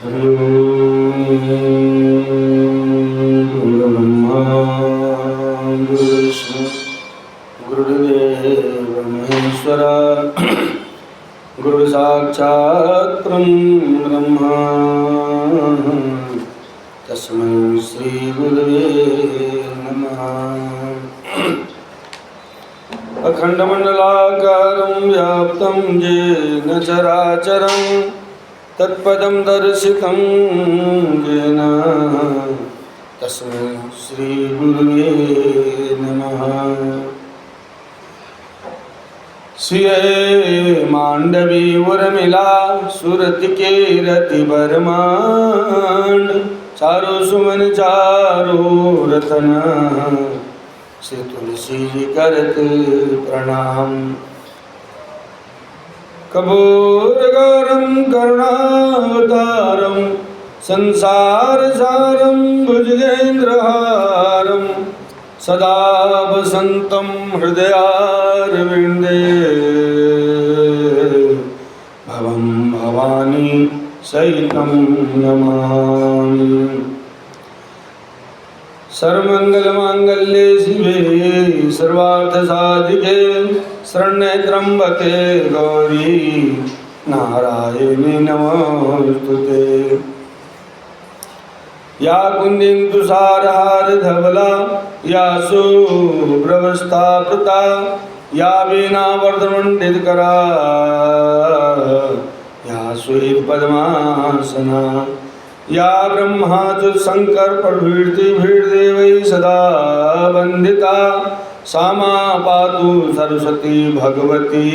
हरि गुरु ब्रह्मा गुरु विष्णु गुरुदेव महेश्वर गुरु साक्षात् ब्रह्मा तस्मै श्री गुरुवे नमः। अखंडमंडलाकारं व्याप्तं येन चराचरं तत्पदं दर्शितं येन तस्मै श्री गुरुवे नमः। सिए मांडवी उर्मिला सुरत के रति बरमांड चारो सुमन चारो रतन श्री तुलसी जी करत प्रणाम। कपूर गौरम करुणावतारम संसार सारम भुजगेन्द्रहारम सदा वसंतं हृदयारविंदे भवं भवानी सहितं नमामि। सर्वमंगलमांगल्ये शिवे सर्वार्थसाधिके शरण्ये त्र्यंबके गौरी नारायणी नमोस्तुते। या कुंदिन्तु सारहार धवला या शुभ्रवस्त्रावृता या वीणा वर्धमण्डितकरा या श्वेत पद्मासना या ब्रह्माच्युत शंकर प्रभृति भीर्देवै सदा वंदिता सा मा पातु सरस्वती भगवती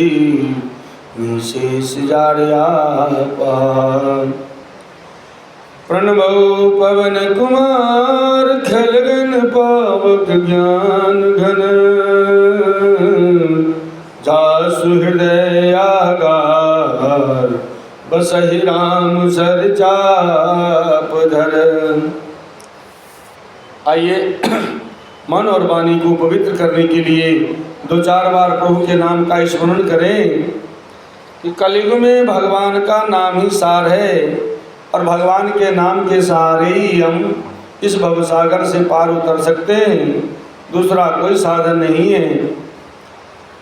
निशेषजाड्यापहा। प्रणवो पवन कुमार खलगन पावक ज्ञान घन जासु हृदयागार बसहि राम सर चाप धर। आइए मन और वाणी को पवित्र करने के लिए दो चार बार प्रभु के नाम का स्मरण करें कि कलयुग में भगवान का नाम ही सार है और भगवान के नाम के सहारे ही हम इस भवसागर से पार उतर सकते हैं, दूसरा कोई साधन नहीं है।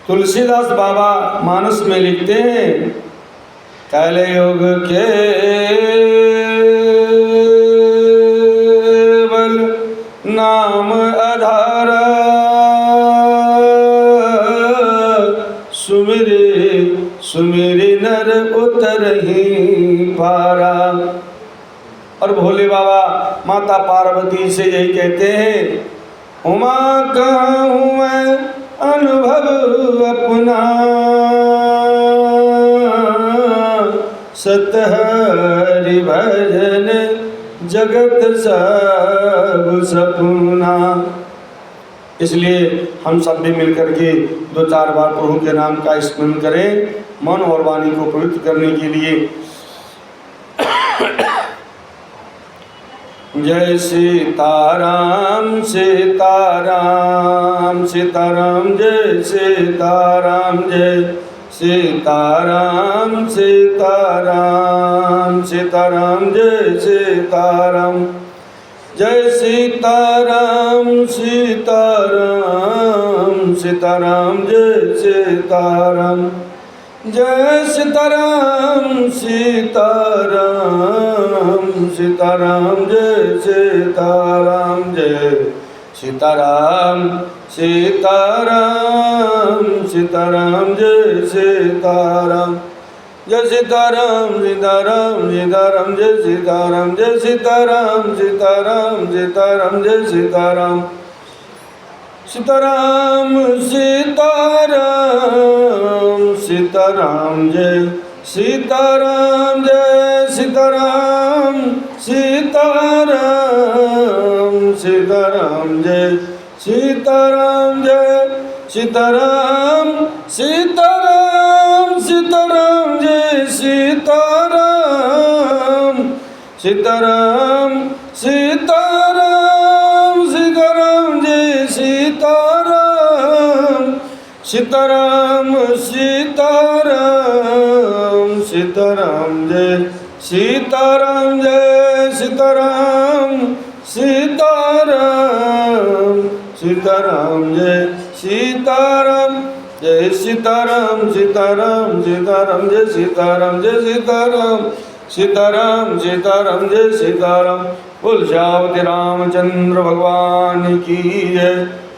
तुलसीदास बाबा मानस में लिखते हैं कलयुग केवल नाम आधारा सुमिरे सुमिरे नर उतरहि पारा। और भोले बाबा माता पार्वती से यही कहते हैं उमा कहूँ मैं अनुभव अपना सतहरि भजन जगत सब सपना। इसलिए हम सब भी मिलकर के दो चार बार प्रभु के नाम का स्मरण करें मन और वाणी को पवित्र करने के लिए। जय सीताराम सीताराम सीताराम जय सीताराम जय सीताराम सीताराम सीताराम जय सीताराम जय सीताराम सीताराम सीताराम जय सीताराम जय सीताराम सीताराम सीताराम जय सीताराम जय सीताराम सीताराम सीताराम जय सीताराम जय सीताराम सीताराम सीताराम जय सीताराम जय सीताराम सीताराम सीताराम जय सीताराम सीताराम सीताराम सीताराम जय सीताराम जय सीताराम सीताराम सीताराम जय सीताराम जय सीताराम सीताराम सीताराम जय सीताराम सीताराम सीताराम सीताराम जय सीताराम सीताराम सीताराम सीताराम जय सीताराम जय सीताराम, सीताराम सीताराम जय सीताराम, जय सीताराम सीताराम सीताराम जय सीताराम, जय सीताराम सीताराम सीताराम जय सीताराम। बोल श्यावती रामचंद्र भगवान की जय,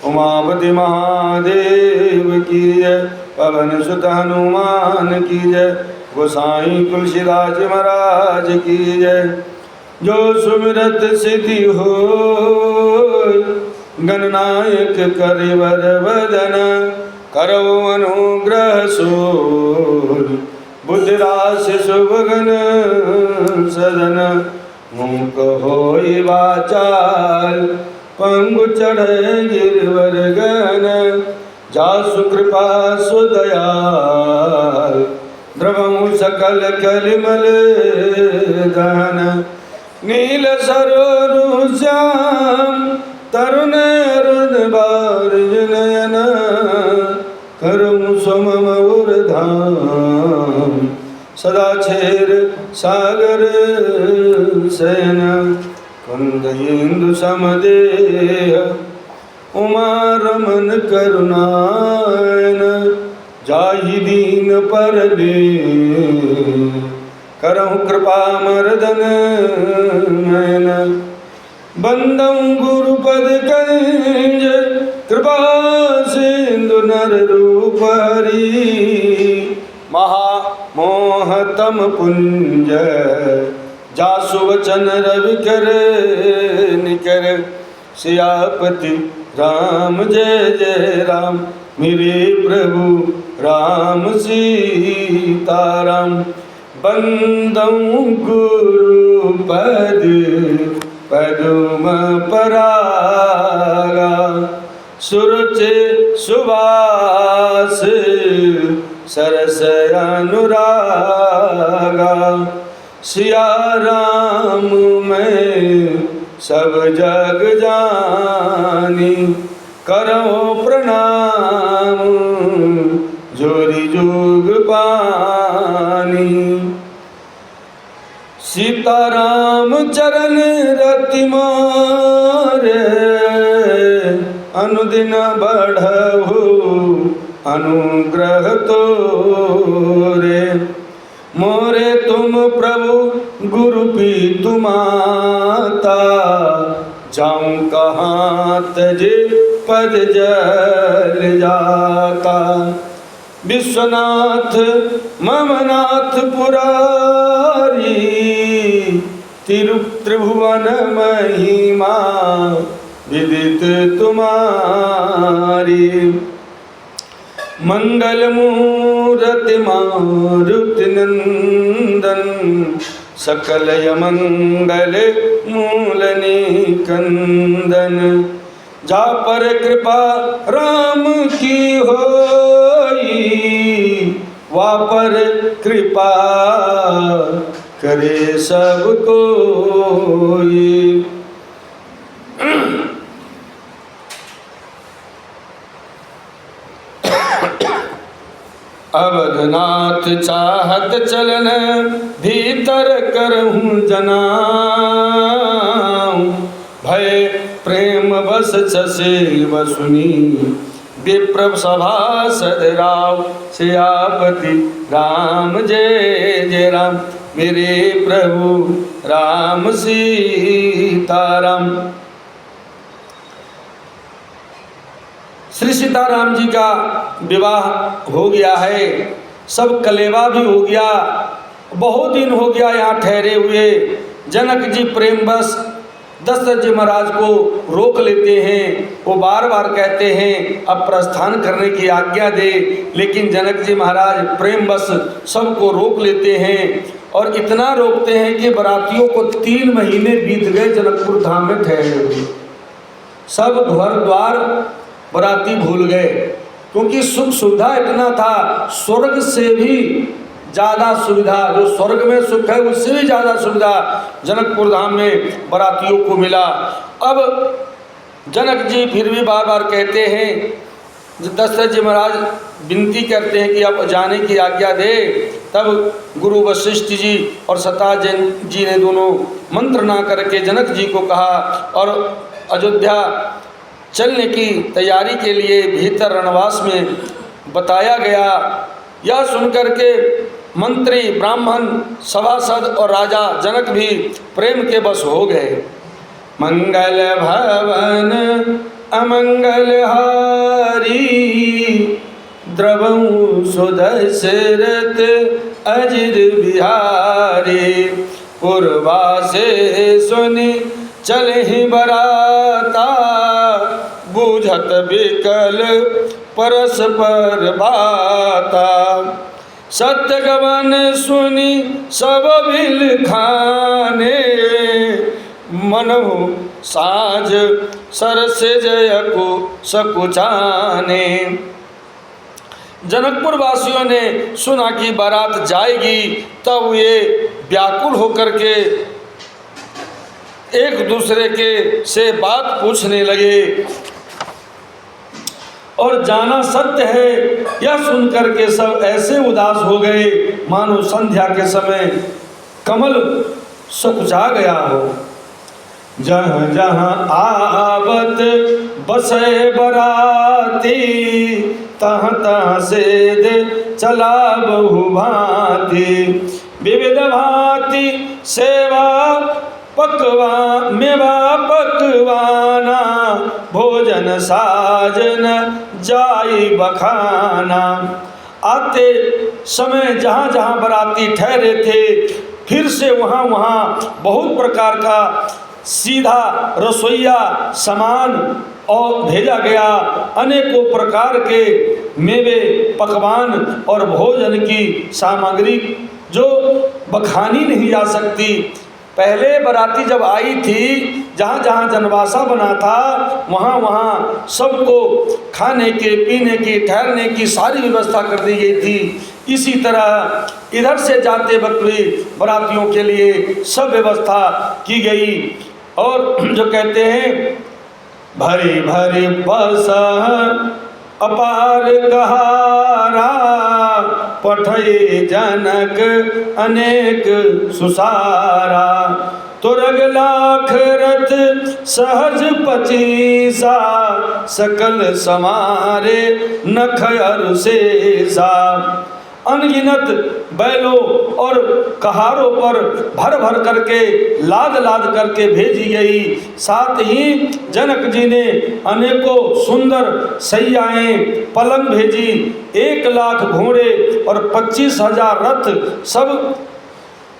उमापति महादेव की जय, पवन सुत हनुमान की जय, गोसाई तुलसीदास महाराज की जय। जो सुमिरत सिद्धि हो गणनायक करिवर वदन, करो अनुग्रह सूर बुद्धिराशि शुभगन सदन। मूक होई वाचाल पंगु चढ़े गिरवर गन, जासु कृपा सुदयाल द्रवहु सकल कलिमल दहन। नील सरोरु श्याम तरुण अरुण बारिज नयन, करमु समम धाम सदा क्षेर सागर शयन। कुंद इंदु समदेह उमा रमन करुणायन, जाहि दीन परले करहु कृपा मर्दन नयन। बंदं गुरुपद कंज कृपा सिंधु नर रूप हरि, महा मोहतम पुंज जासु वचन रवि कर निकर। सियापति राम जय जय राम, मेरे प्रभु राम सीताराम। बंदं गुरुपद पदुम परागा, सुरुचि सुवास सरस अनुरागा। सिया राम मैं सब जग जानी, करो प्रणाम जोरी जोग पानी। सीताराम चरण रति मारे, अनुदिन बढ़हु अनुग्रह तोरे। मोरे तुम प्रभु गुरु पीतु माता, जाऊं कहाँ तजे पद जल जाता। विश्वनाथ ममनाथ पुरारी, त्रिभुवन महिमा विदित तुम्हारी। मंगल मूर्ति मारुति नंदन, सकल यमंगल मूल निकंदन। जा पर कृपा राम की होई, वा पर कृपा करे सब कोई। अवधनाथ चाहत चलन, भीतर करहूँ जनाऊं। भय प्रेम बस छसे वसुनी, विप्र सभासद राव। सियापति राम जय जय राम, मेरे प्रभु राम सीताराम। श्री सीताराम जी का विवाह हो गया है, सब कलेवा भी हो गया। बहुत दिन हो गया यहाँ ठहरे हुए। जनक जी प्रेमवश दशरथ जी महाराज को रोक लेते हैं। वो बार बार कहते हैं अब प्रस्थान करने की आज्ञा दे, लेकिन जनक जी महाराज प्रेमवश सबको रोक लेते हैं। और इतना रोकते हैं कि बरातियों को 3 महीने बीत गए जनकपुर धाम में ठहरे हुए। सब घर द्वार बराती भूल गए, क्योंकि सुख सुविधा इतना था, स्वर्ग से भी ज़्यादा सुविधा, जो स्वर्ग में सुख है उससे भी ज़्यादा सुविधा जनकपुर धाम में बरातियों को मिला। अब जनक जी फिर भी बार बार कहते हैं दशरथ जी महाराज विनती करते हैं कि आप जाने की आज्ञा दे। तब गुरु वशिष्ठ जी और सताजन जी ने दोनों मंत्र ना करके जनक जी को कहा और अयोध्या चलने की तैयारी के लिए भीतर रणवास में बताया गया। यह सुनकर के मंत्री, ब्राह्मण, सभासद और राजा जनक भी प्रेम के बस हो गए। मंगल भवन अमंगल हारी, द्रवहु सुदशरथ अजिर बिहारी। पूर्वा से सुनि चलहि बराता, बूझत बिकल परस्पर बाता। सत्य गवन सुनि सब बिल खाने, मनहु साज सरस जय को सकुचाने। जनकपुर वासियों ने सुना कि बारात जाएगी, तब ये व्याकुल होकर के एक दूसरे के से बात पूछने लगे और जाना सत्य है यह सुनकर के सब ऐसे उदास हो गए मानो संध्या के समय कमल सकुचा गया हो। जहाँ जहाँ आवत बसे बराती, तहाँ तहाँ सेद चला बहु भांति। विविध भांति सेवा पकवान मेवा पकवाना, भोजन साजन जाई बखाना। आते समय जहाँ जहाँ बराती ठहरे थे, फिर से वहाँ वहाँ बहुत प्रकार का सीधा रसोईया सामान और भेजा गया। अनेकों प्रकार के मेवे, पकवान और भोजन की सामग्री जो बखानी नहीं जा सकती। पहले बराती जब आई थी, जहाँ जहाँ जनवासा बना था, वहाँ वहाँ सबको खाने के, पीने की, ठहरने की सारी व्यवस्था कर दी गई थी। इसी तरह इधर से जाते वक्त भी बरातियों के लिए सब व्यवस्था की गई। और जो कहते हैं भरी भरी बस अपार कहारा, पठई जनक अनेक सुसारा। तुरग लाख रथ सहज पचीसा, सकल समारे नख अरु शेषा। अनगिनत बैलों और कहारों पर भर भर करके लाद लाद करके भेजी गई। साथ ही जनक जी ने अनेकों सुंदर सैयाएँ, पलंग भेजी। 1 लाख घोड़े और 25,000 रथ सब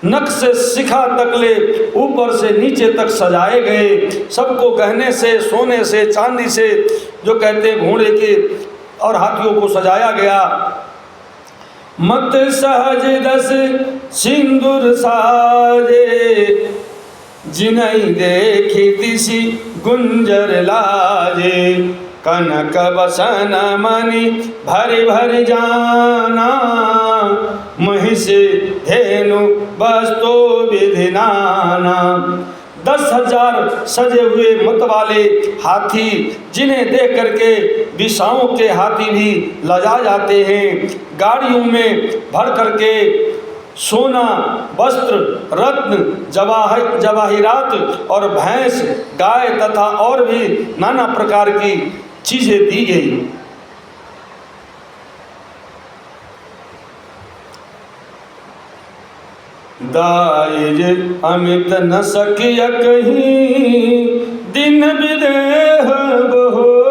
नख से शिखा तकले ऊपर से नीचे तक सजाए गए। सबको गहने से, सोने से, चांदी से, जो कहते हैं घोड़े के और हाथियों को सजाया गया। मत सहज दस सिंदूर साजे, जिनहि देखी तिसी गुंजर लाजे। कनक बसन मणि भरि भरि जाना, महिष धेनु बस्तो विधि नाना। 10,000 सजे हुए मत वाले हाथी, जिन्हें देख करके दिशाओं के हाथी भी लजा जाते हैं। गाड़ियों में भर करके सोना, वस्त्र, रत्न, जवाहिरात और भैंस, गाय तथा और भी नाना प्रकार की चीजें दी गई। दाइज अमित न सकिय कहीं, दिन विदेह बहोर।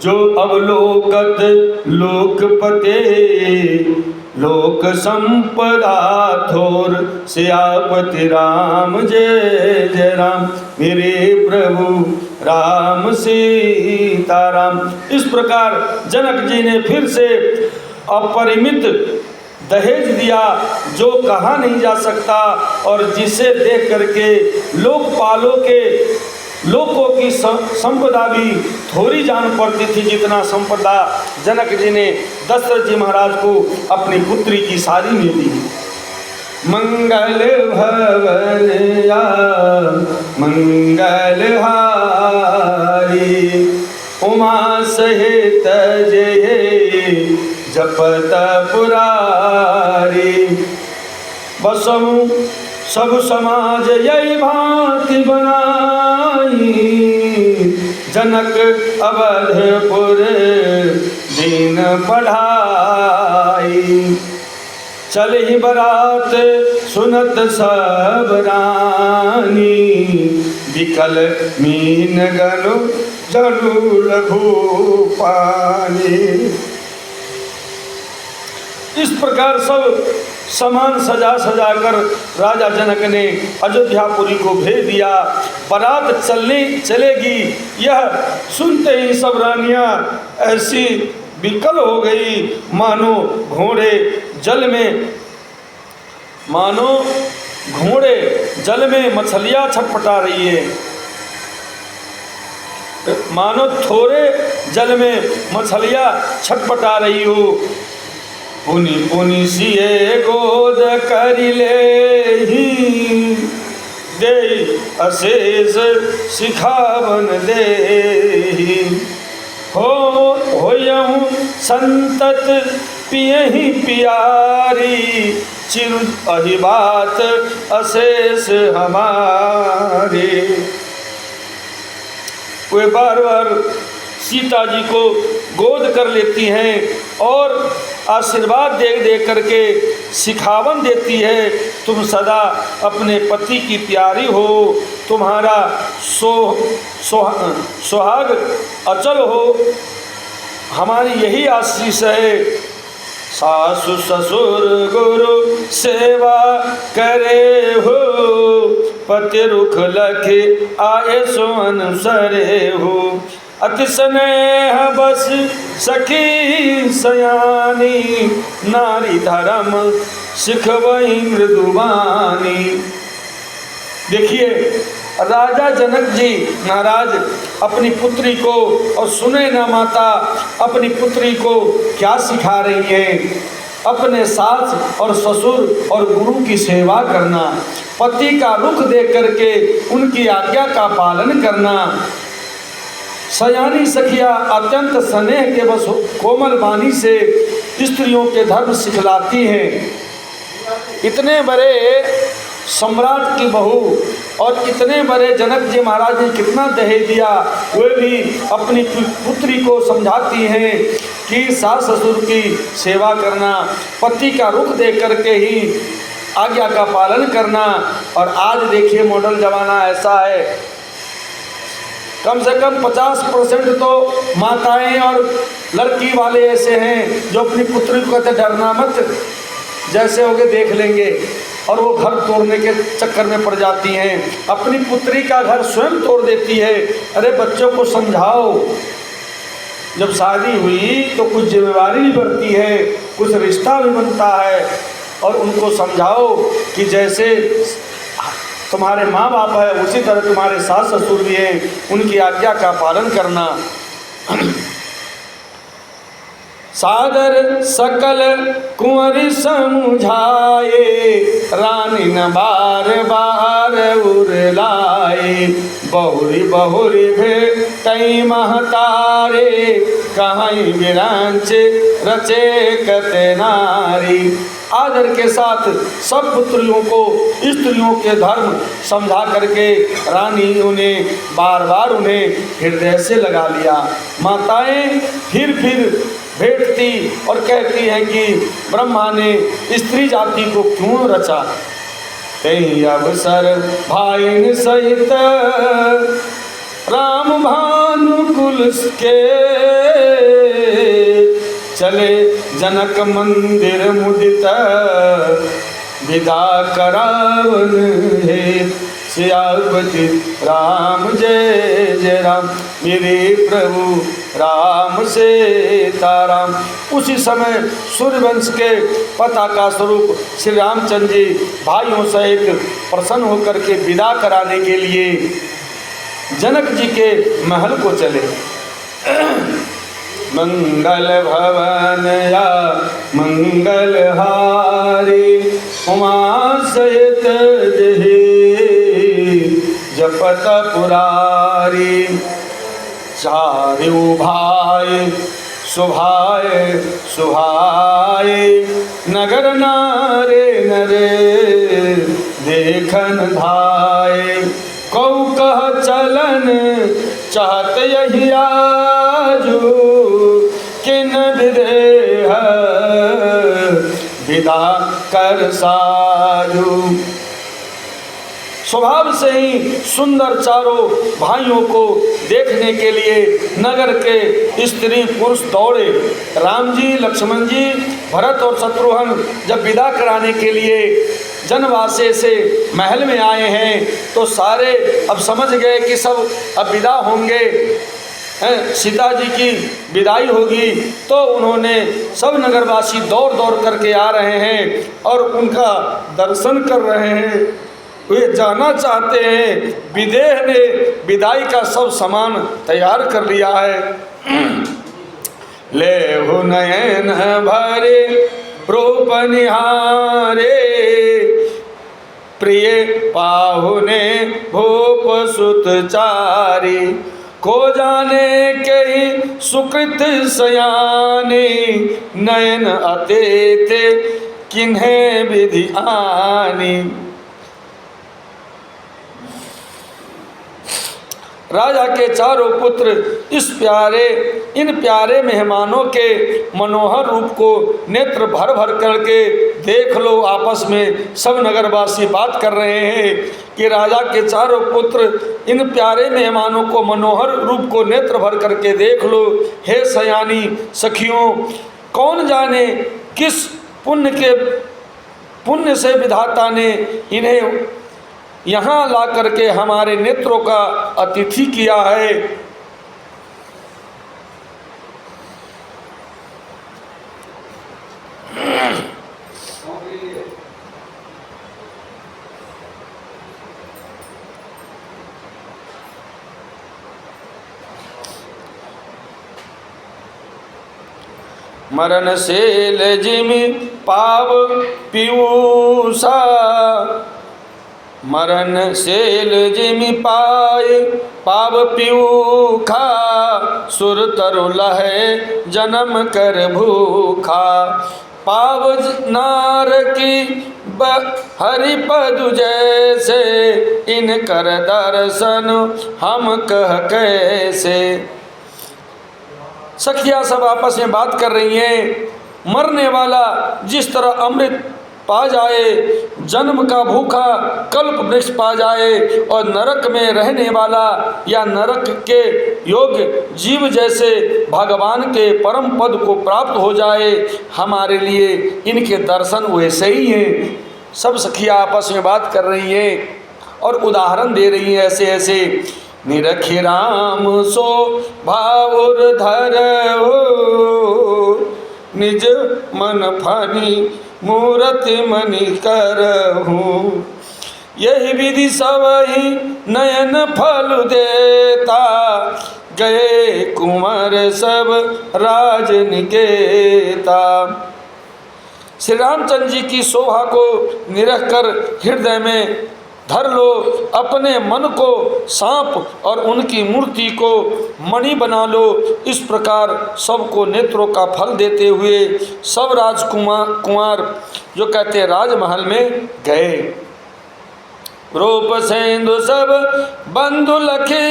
जो अवलोकत लोकपते, लोक संपदा थोर। सियापति राम जय जय राम, मेरे प्रभु राम सीताराम। इस प्रकार जनक जी ने फिर से अपरिमित दहेज दिया, जो कहा नहीं जा सकता और जिसे देख करके लोकपालों के लोगों की संपदा भी थोड़ी जान पड़ती थी, जितना संपदा जनक जी ने दशरथ जी महाराज को अपनी पुत्री की शादी में दी। मंगल भवन या मंगल हारी, उमा सहित जय जपत पुरारी। बसहु सब समाज यही भांति बनाई, जनक अवधपुर दीन पढ़ाई। चली बरात सुनत सब रानी, विकल मीन गनु जलु लघु पानी। इस प्रकार सब सामान सजा सजा कर राजा जनक ने अयोध्यापुरी को भेज दिया। बारात चलेगी, यह सुनते ही सब रानियां ऐसी विकल हो गई मानो घोड़े जल में मछलियां छटपटा रही है, मानो थोड़े जल में मछलियां छटपटा रही हो। पुनि पुनि सिए गोद करिले ही, दे अशेष सिखावन दे। होयहु संतत पियहि पियारी, चिर अहि बात अशेष हमारे। वे बार बार सीता जी को गोद कर लेती हैं और आशीर्वाद दे करके सिखावन देती है, तुम सदा अपने पति की प्यारी हो, तुम्हारा सुहाग अचल हो, हमारी यही आशीष है। सासु ससुर गुरु सेवा करे हो, पति रुख लखे आए सो अनुसरे हो। अति स्नेह बस सखी सयानी, नारी धर्म सिखवई मृदुवानी। देखिए राजा जनक जी महाराज अपनी पुत्री को, और सुने न माता अपनी पुत्री को क्या सिखा रही है। अपने सास और ससुर और गुरु की सेवा करना, पति का रुख देख करके उनकी आज्ञा का पालन करना। सयानी सखिया अत्यंत स्नेह के बस कोमल वाणी से स्त्रियों के धर्म सिखलाती हैं। इतने बड़े सम्राट की बहू और इतने बड़े जनक जी महाराज ने कितना दहेज दिया, वे भी अपनी पुत्री को समझाती हैं कि सास ससुर की सेवा करना, पति का रुख देख करके ही आज्ञा का पालन करना। और आज देखिए मॉडल जमाना ऐसा है, कम से कम 50% तो माताएं और लड़की वाले ऐसे हैं जो अपनी पुत्री को कहते डरना मत, जैसे होगे देख लेंगे, और वो घर तोड़ने के चक्कर में पड़ जाती हैं। अपनी पुत्री का घर स्वयं तोड़ देती है। अरे बच्चों को समझाओ, जब शादी हुई तो कुछ जिम्मेवारी भी बढ़ती है, कुछ रिश्ता भी बनता है, और उनको समझाओ कि जैसे तुम्हारे माँ बाप है उसी तरह तुम्हारे सास ससुर भी हैं, उनकी आज्ञा का पालन करना। सादर सकल कुंवरी समझाए, रानी न बार बार उरलाए। बहुरी बहुरी भेटई महतारे, कहीं विरांच रचे कते नारी। आदर के साथ सब पुत्रियों को स्त्रियों के धर्म समझा करके रानी उन्हें बार बार उन्हें हृदय से लगा लिया। माताएं फिर भेंटती और कहती हैं कि ब्रह्मा ने स्त्री जाति को क्यों रचा। कहीं अवसर भाइन सहित राम भानुकुल के, चले जनक मंदिर मुदित विदा करावन है। सियापति राम जय जय राम, मेरे प्रभु राम सीताराम। उसी समय सूर्यवंश के पताका स्वरूप श्री रामचंद्र जी भाइयों सहित प्रसन्न होकर के विदा कराने के लिए जनक जी के महल को चले। मंगल भवन या मंगल हारी, उमा सहित जपत पुरारी। चारु भाई सुभाए सुहाए, नगर नारे नरे देखन धाये। कौ कह चलन चाहत यही आजू, किन विदेह विदा कर साजू। स्वभाव से ही सुंदर चारों भाइयों को देखने के लिए नगर के स्त्री पुरुष दौड़े। राम जी, लक्ष्मण जी, भरत और शत्रुघ्न जब विदा कराने के लिए जनवासे से महल में आए हैं तो सारे अब समझ गए कि सब अब विदा होंगे, सीता जी की विदाई होगी। तो उन्होंने सब नगरवासी दौड़ दौड़ करके आ रहे हैं और उनका दर्शन कर रहे हैं। वे जाना चाहते हैं। विदेह ने विदाई का सब सामान तैयार कर लिया है। ले हो नयन भरे रूप निहारे, प्रिय पाहुने भूप सुत चारी, को जाने के सुकृत सयाने, नयन अतेते किन्हें विधि आनी। राजा के चारों पुत्र इन प्यारे मेहमानों के मनोहर रूप को नेत्र भर भर करके देख लो। आपस में सब नगरवासी बात कर रहे हैं कि राजा के चारों पुत्र इन प्यारे मेहमानों को मनोहर रूप को नेत्र भर करके देख लो। हे सयानी सखियों, कौन जाने किस पुण्य से विधाता ने इन्हें यहाँ ला करके हमारे नेत्रों का अतिथि किया है। मरणशील जिमि पाव पीयूषा, मरणशील जिमि पाव पीयूखा, सुर तरु लहे जन्म कर भूखा। पाव नार की हरिपद जैसे, इन कर दर्शन हम कह कैसे। सखियां सब आपस में बात कर रही हैं। मरने वाला जिस तरह अमृत पा जाए, जन्म का भूखा कल्प वृक्ष पा जाए, और नरक में रहने वाला या नरक के योग्य जीव जैसे भगवान के परम पद को प्राप्त हो जाए, हमारे लिए इनके दर्शन वैसे ही हैं। सब सखियां आपस में बात कर रही हैं और उदाहरण दे रही हैं ऐसे ऐसे। निरखि राम सो भावुर धर हो, निज मन फनी मूर्ति मणि करहूँ। यही विधि सब ही नयन फल देता, गए कुंवर सब राज निकेता। श्री रामचंद्र जी की शोभा को निरख कर हृदय में धर लो, अपने मन को सांप और उनकी मूर्ति को मणि बना लो। इस प्रकार सबको नेत्रों का फल देते हुए सब कुंवर जो कहते राजमहल में गए। रूप सेंधु सब बंधु लखे,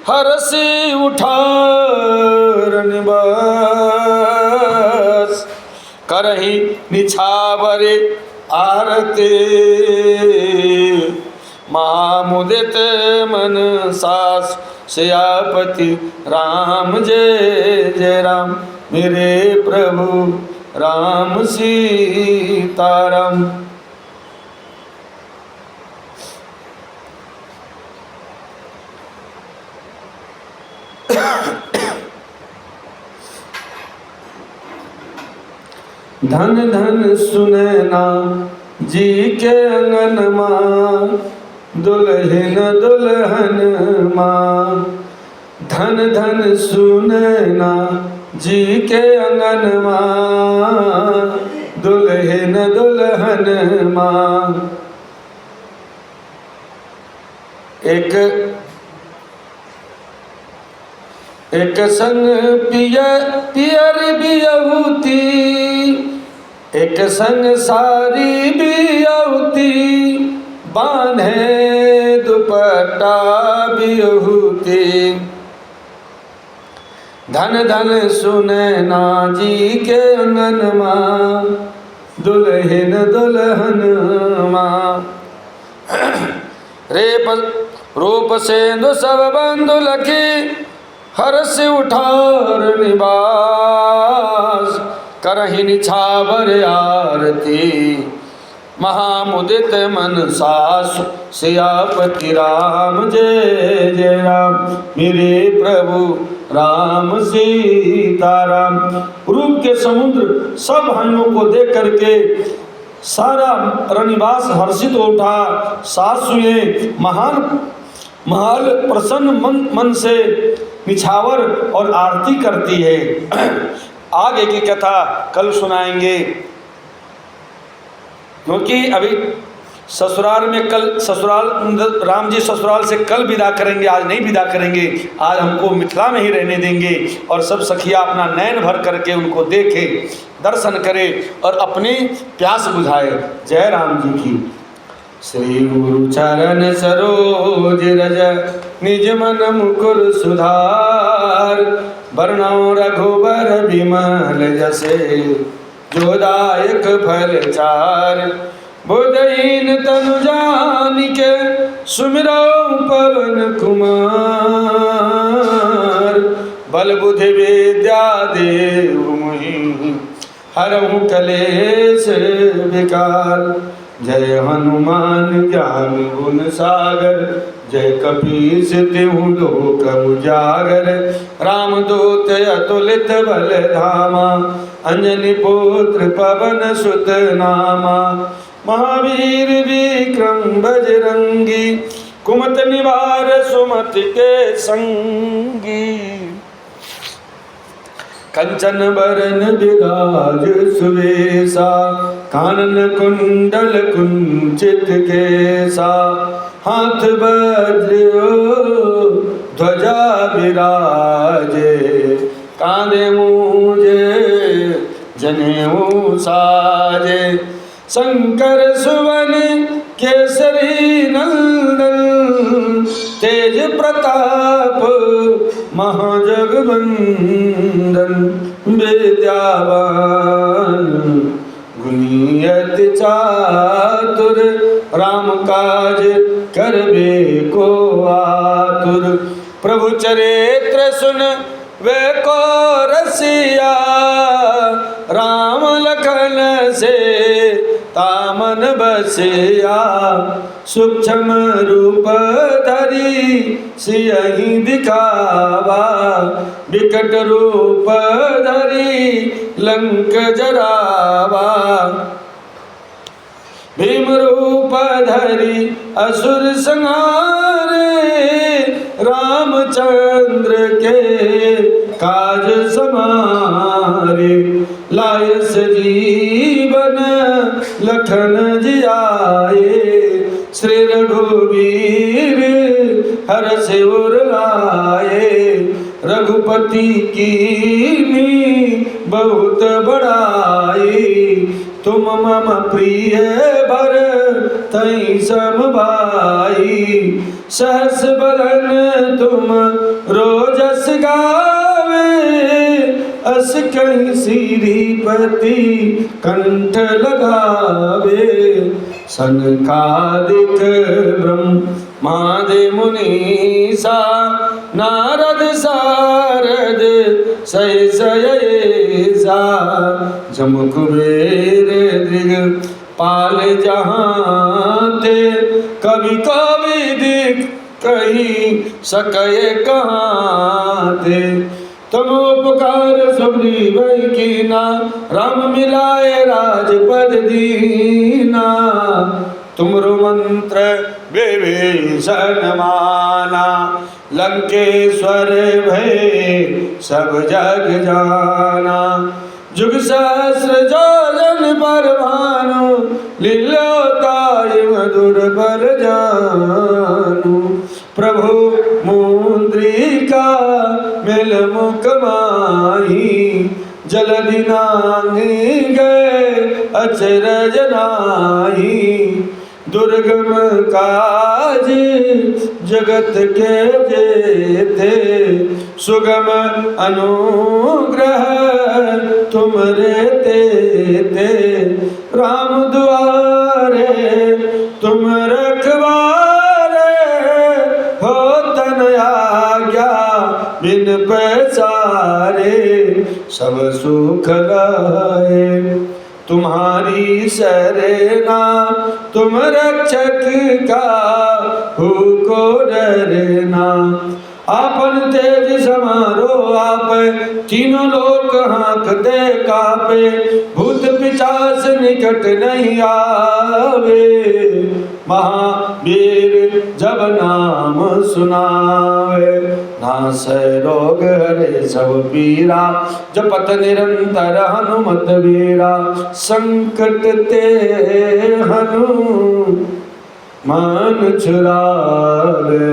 हरसी उठार निवास, करही निछावरे आरते, महामुदित मन सास सियापति राम जय जय राम, मेरे प्रभु राम सीताराम। धन धन सुनैना जी के अंगन माँ, दुल्हन दुल्हन माँ। धन धन सुनैना जी के अंगन माँ, दुल्हन दुल्हन माँ। एक एक संग पियर बियहुती, एक संग सारी बियहुती, बांधे दुपट्टा बियहुती। धन धन सुनैना जी के अंगन माँ, दुल्हन दुल्हन माँ। रूप सेंधु सब बंधु लखी, हर्ष उठार निवास, करहि निछावर आरती, महामुदित मन सासु सियापति राम। जय जय राम मेरे प्रभु राम सीताराम। रूप के समुद्र सब भाइयों को देख करके सारा रनिवास हर्षित उठा। सासुएं महाल प्रसन्न मन से निछावर और आरती करती है। आगे की कथा कल सुनाएंगे, क्योंकि अभी ससुराल में राम जी ससुराल से कल विदा करेंगे, आज नहीं विदा करेंगे। आज हमको मिथिला में ही रहने देंगे और सब सखिया अपना नयन भर करके उनको देखे, दर्शन करे और अपनी प्यास बुझाए। जय राम जी की। श्री गुरु चरण सरोज रज निज मन मुकुर सुधार, बरनौ रघुबर बिमल जसे जोदायक फल चार। बुधहीन तनु जानिके सुमिरौ पवन कुमार, बल बुद्धि विद्या देहु मोहि, हरहु कलेश विकार। जय हनुमान ज्ञान गुण सागर, जय कपीस तिहु लोक उजागर। रामदूत अतुलित बल धामा, अंजनी पुत्र पवन सुत नामा। महावीर विक्रम बजरंगी, कुमत निवार सुमति के संगी। कंचन बरन विराज सुवेशा, कानन कुंडल कुंचित केसा। हाथ वज्र ध्वजा विराजे, कांधे मूजे जनेऊ साजे। शंकर सुवन केसरी नंदन, तेज प्रताप महाजगवंदन। विद्यावान गुणियति चातुर, राम काज करबे को आतुर। प्रभु चरित्र सुन वे को रसिया, राम लखन से तामन बसिया। सूक्ष्म रूप धरी सियहि दिखावा, विकट रूप धरी लंक जरावा। भीम रूप धरी असुर संहारे, रामचंद्र के काज समारे। लाय सजीवन लखन जियाए, श्री रघुवीर हर्ष उर लाए। रघुपति कीन्ही बहुत बड़ाई, तुम मम प्रिय भरतहि सम भाई। सहस बदन तुम रोजस गावे, अस कहीं श्रीपति कंठ लगावे। सनकादिक ब्रह्मादि मुनीसा, नारद सारद सहित ऐसा। जम कुबेर दृग पाल जहाँ थे, कभी कभी दिख कही सके कहाँ थे। तुम उपकार सुग्रीव कीना, राम मिलाए राजपद दीना। तुमरो मंत्र विभीषण माना, लंकेश्वर भय सब जग जाना। जुग सहस्र जोजन पर भानु, लील्योताय मधुर बल जानु। प्रभु मुद्रिका मिल अचरज नाहि। दुर्गम काज जगत के जेते, सुगम अनुग्रह तुमरे तेते। राम दुआरे तुम रखवारे, हो तन आज्ञा बिन पैसारे। सब सुख लाए तुम्हारी शरणा, तुम रक्षक काहू को डरना। आपन तेज समारो आप, तीनों लोक हाँकते कापे। भूत पिशाच निकट नहीं आवे, महावीर जब नाम सुनावे। नासै रोग हरे सब पीरा, जपत निरंतर हनुमत वीरा। संकट ते हनुमान छुड़ावे,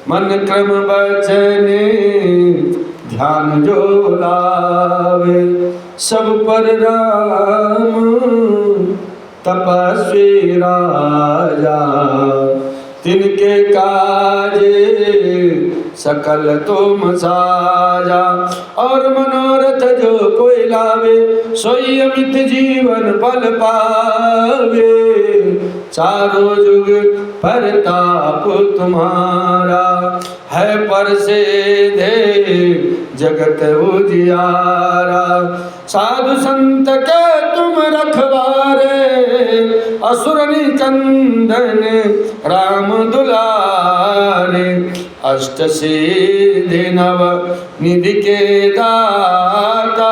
मन क्रम वचन ध्यान जो लावे। सब पर राम तपस्वी राजा, तिनके काज सकल तुम साजा। और मनोरथ जो कोई लावे, सोई अमित जीवन फल पावे। चारों जुग परताप तुम्हारा, है परसिद्ध जगत उजियारा। साधु संत के तुम रखवारे, असुर निकंदन राम दुलारे। अष्ट सिद्धि नव निधि के दाता,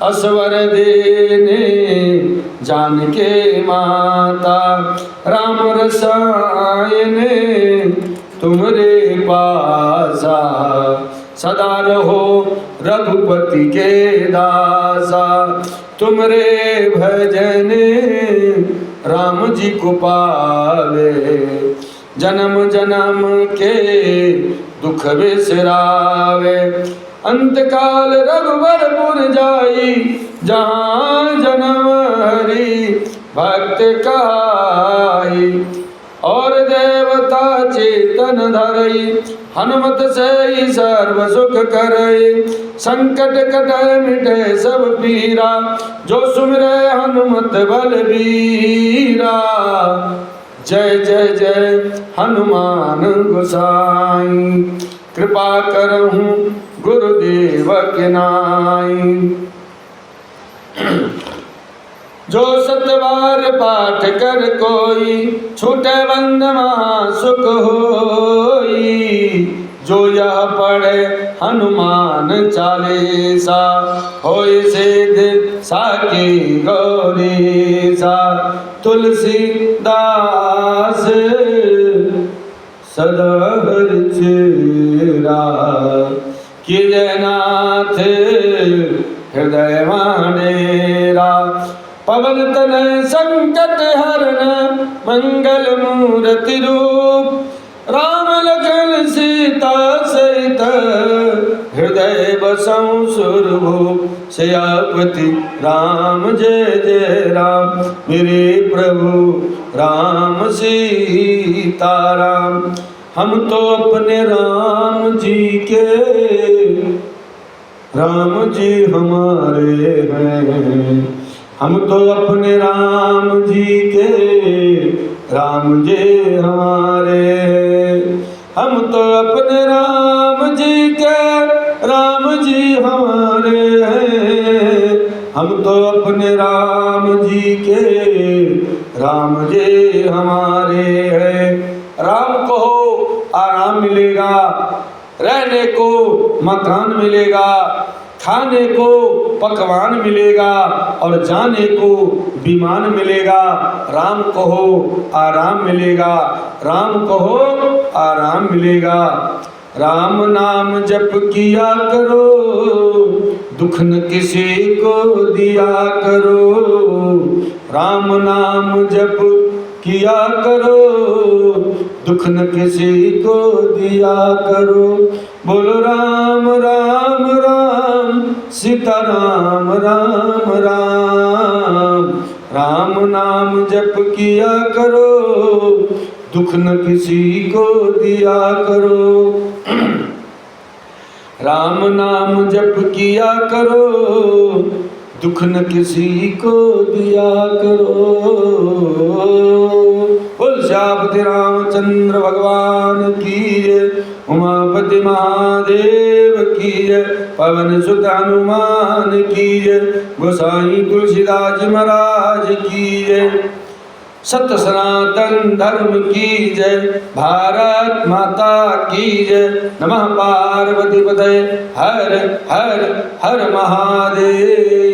असवर देने जानके माता। राम रसायन तुमरे पासा, सदा रहो रघुपति के दासा। तुमरे भजन राम जी को पावे, जन्म जन्म के दुख बिसरावे। अंत काल रघुवरपुर जाई, जहाँ जन्म हरि भक्त कहाई। और देवता चेतन धरई, हनुमत से सर्व सुख करई। संकट कटै मिटै सब पीरा, जो सुमिरै हनुमत बलबीरा। जय जय जय हनुमान गोसाई, कृपा करहूँ गुरुदेव के नाई। जो सतबार पाठ कर कोई, छूटे बंद महासुख होई। जो यह पढ़े हनुमान चालीसा, होय सिद्ध साकी गौरीसा। तुलसीदास सदा हरि चेरा, कीजय नाथ हृदय मानेरा। पवन तनय संकट हरण, मंगल मूर्ति रूप। राम लखन सीता सहित, हृदय बसहु सुरभूप। सियापति राम जय जय राम, मेरे प्रभु राम सीता राम। हम तो अपने राम जी के, राम जी हमारे हैं। हम तो अपने राम जी के, राम जी हमारे। हम तो अपने राम जी के, राम जी हमारे हैं। हम तो अपने राम जी के, राम जी हमारे हैं। राम को हो आराम मिलेगा, रहने को मकान मिलेगा, खाने को पकवान मिलेगा और जाने को विमान मिलेगा। राम कहो आराम मिलेगा, राम कहो आराम मिलेगा। राम नाम जप किया करो, दुख न किसी को दिया करो। राम नाम जप किया करो, दुख न किसी को दिया करो। बोलो राम राम राम, सीता राम राम राम। राम नाम जप किया करो, दुख न किसी को दिया करो। राम नाम जप किया करो, दुख न किसी को दिया करो। बोल श्यामति रामचंद्र भगवान की जय, उमापति महादेव की जय, पवन सुत हनुमान की जय, गोसाई तुलसीदास जी महाराज की जय। सत्य सनातन धर्म की जय, भारत माता की जय। नमः पार्वती पतये हर हर हर महादेव।